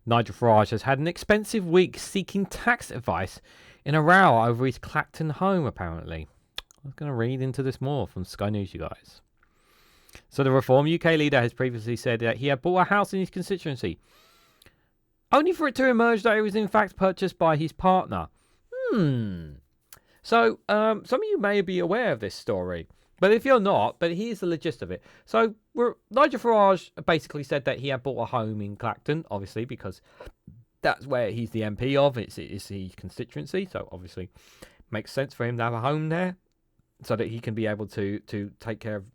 Nigel Farage has had an expensive week seeking tax advice in a row over his Clacton home, apparently. I'm going to read into this more from Sky News, you guys. So the Reform UK leader has previously said that he had bought a house in his constituency, only for it to emerge that it was in fact purchased by his partner. So some of you may be aware of this story, but if you're not, but here's the gist of it. So Nigel Farage basically said that he had bought a home in Clacton, obviously, because that's where he's the MP of. It's his constituency, so obviously makes sense for him to have a home there so that he can be able to take care of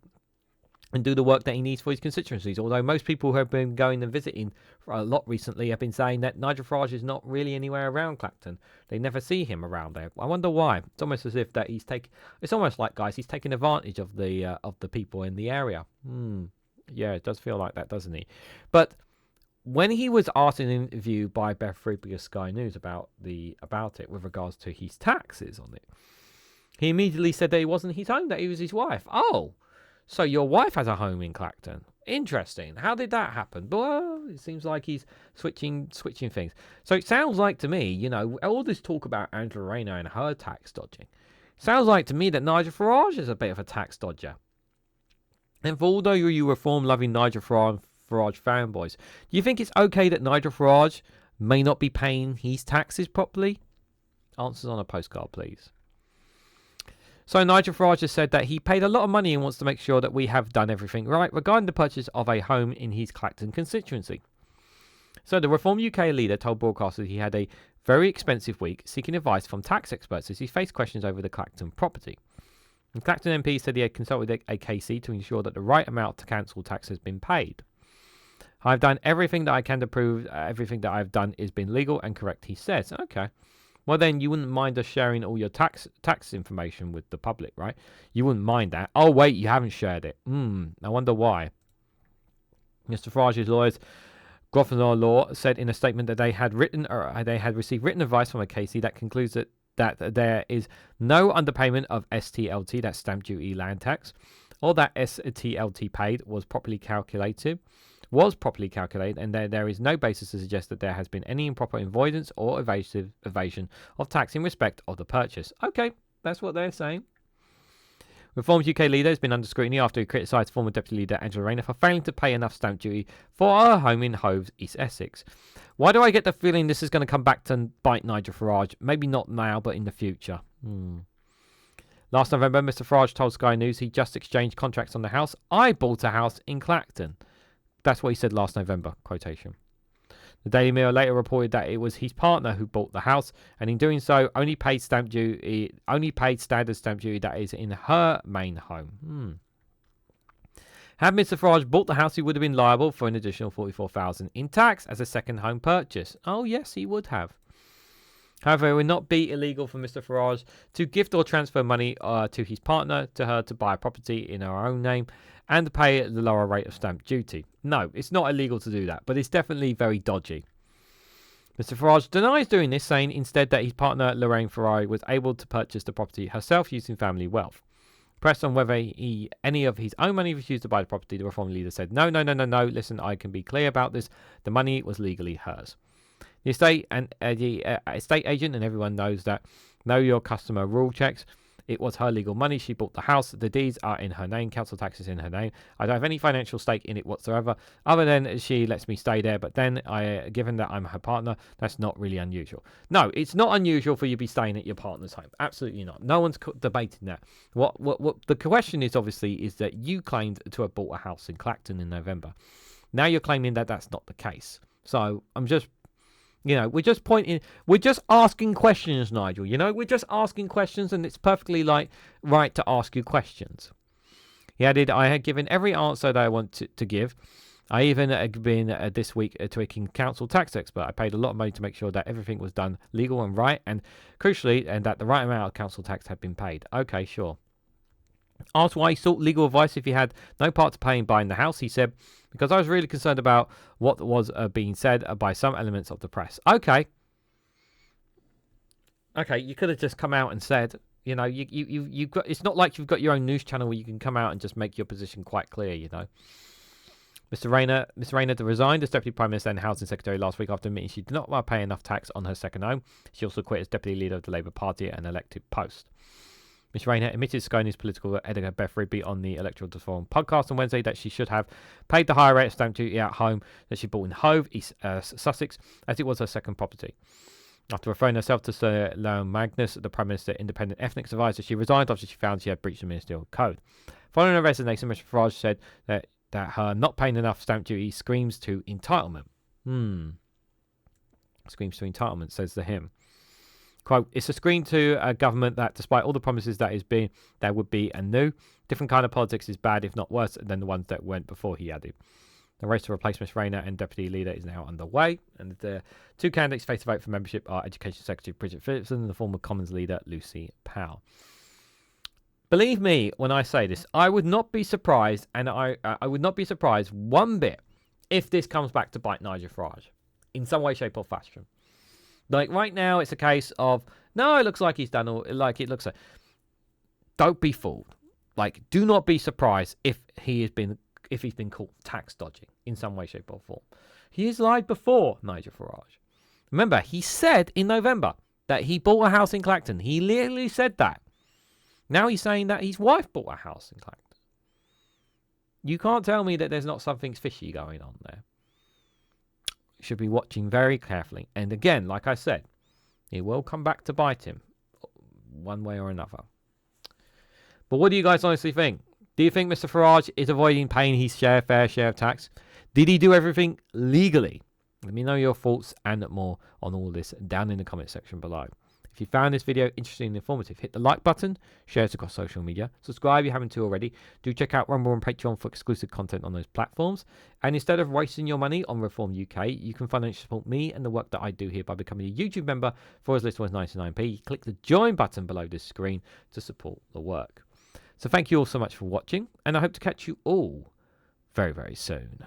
and do the work that he needs for his constituencies. Although most people who have been going and visiting for a lot recently have been saying that Nigel Farage is not really anywhere around Clacton. They never see him around there. I wonder why. It's almost as if that it's almost like, guys, he's taking advantage of the people in the area. Yeah, it does feel like that, doesn't he? But when he was asked in an interview by Beth Friedberg of Sky News about it with regards to his taxes on it, he immediately said that it wasn't his home, that it was his wife. Oh, so your wife has a home in Clacton. Interesting. How did that happen? Well, it seems like he's switching things. So it sounds like to me, all this talk about Angela Rayner and her tax dodging, sounds like to me that Nigel Farage is a bit of a tax dodger. And for all you reform-loving Nigel Farage fanboys, do you think it's okay that Nigel Farage may not be paying his taxes properly? Answers on a postcard, please. So Nigel Farage has said that he paid a lot of money and wants to make sure that we have done everything right regarding the purchase of a home in his Clacton constituency. So the Reform UK leader told broadcasters he had a very expensive week seeking advice from tax experts as he faced questions over the Clacton property. The Clacton MP said he had consulted a KC to ensure that the right amount to council tax has been paid. I've done everything that I can to prove everything that I've done has been legal and correct, he says. Okay. Well, then you wouldn't mind us sharing all your tax information with the public, right? You wouldn't mind that. Oh, wait, you haven't shared it. I wonder why. Mr. Farage's lawyers, Grosvenor Law, said in a statement that they had received written advice from a KC that concludes that there is no underpayment of SDLT, that's stamp duty land tax, or that SDLT paid was properly calculated, and there is no basis to suggest that there has been any improper avoidance or evasion of tax in respect of the purchase. Okay, that's what they're saying. Reform's UK leader has been under scrutiny after he criticised former Deputy Leader Angela Rayner for failing to pay enough stamp duty for her home in Hove, East Essex. Why do I get the feeling this is going to come back to bite Nigel Farage? Maybe not now, but in the future. Last November, Mr. Farage told Sky News he just exchanged contracts on the house. I bought a house in Clacton. That's what he said last November, quotation. The Daily Mail later reported that it was his partner who bought the house, and in doing so, only paid standard stamp duty that is in her main home. Had Mr. Farage bought the house, he would have been liable for an additional $44,000 in tax as a second home purchase. Oh, yes, he would have. However, it would not be illegal for Mr. Farage to gift or transfer money to his partner to her to buy a property in her own name and pay the lower rate of stamp duty. No, it's not illegal to do that, but it's definitely very dodgy. Mr. Farage denies doing this, saying instead that his partner Lorraine Farage was able to purchase the property herself using family wealth. Pressed on whether any of his own money was used to buy the property, the Reform leader said, No. Listen, I can be clear about this. The money was legally hers. The estate agent and everyone knows that. Know your customer rule checks. It was her legal money. She bought the house. The deeds are in her name. Council tax is in her name. I don't have any financial stake in it whatsoever, other than she lets me stay there. But then, given that I'm her partner, that's not really unusual. No, it's not unusual for you to be staying at your partner's home. Absolutely not. No one's debating that. What the question is, obviously, is that you claimed to have bought a house in Clacton in November. Now you're claiming that that's not the case. So I'm just... we're just asking questions, Nigel. We're just asking questions, and it's perfectly right to ask you questions. He added, I had given every answer that I wanted to give. I even had been this week to a council tax expert. I paid a lot of money to make sure that everything was done legal and right, and crucially, and that the right amount of council tax had been paid. Okay, sure. Asked why he sought legal advice if he had no part to play in buying the house, he said, because I was really concerned about what was being said by some elements of the press. Okay, you could have just come out and said, you've got. It's not like you've got your own news channel where you can come out and just make your position quite clear. Miss Rayner resigned as Deputy Prime Minister and Housing Secretary last week after admitting she did not want to pay enough tax on her second home. She also quit as Deputy Leader of the Labour Party at an elected post. Miss Rayner admitted to Sky News political editor Beth Rigby on the Electoral Forum podcast on Wednesday that she should have paid the higher rate of stamp duty at home that she bought in Hove, East Sussex, as it was her second property. After referring herself to Sir Leon Magnus, the Prime Minister's independent ethics advisor, she resigned after she found she had breached the ministerial code. Following her resignation, Mr Farage said that her not paying enough stamp duty screams to entitlement. Screams to entitlement, says the hymn. Quote, it's a scream to a government that, despite all the promises that there would be a new, different kind of politics is bad, if not worse, than the ones that went before, he added. The race to replace Miss Rayner and Deputy Leader is now underway, and the two candidates face to vote for membership are Education Secretary Bridget Phillipson and the former Commons Leader Lucy Powell. Believe me when I say this, I would not be surprised, and I would not be surprised one bit if this comes back to bite Nigel Farage in some way, shape, or fashion. Like right now, it's a case of no, it looks like he's done all. Like it looks like. Don't be fooled. Like, do not be surprised if he's been caught tax dodging in some way, shape, or form. He has lied before, Nigel Farage. Remember, he said in November that he bought a house in Clacton. He literally said that. Now he's saying that his wife bought a house in Clacton. You can't tell me that there's not something fishy going on there. Should be watching very carefully. And again, like I said, it will come back to bite him one way or another. But what do you guys honestly think? Do you think Mr. Farage is avoiding paying his fair share of tax? Did he do everything legally? Let me know your thoughts and more on all this down in the comment section below. If you found this video interesting and informative, hit the like button, share it across social media, subscribe if you haven't already. Do check out Rumble and Patreon for exclusive content on those platforms. And instead of wasting your money on Reform UK, you can financially support me and the work that I do here by becoming a YouTube member for as little as 99p. Click the join button below this screen to support the work. So thank you all so much for watching, and I hope to catch you all very, very soon.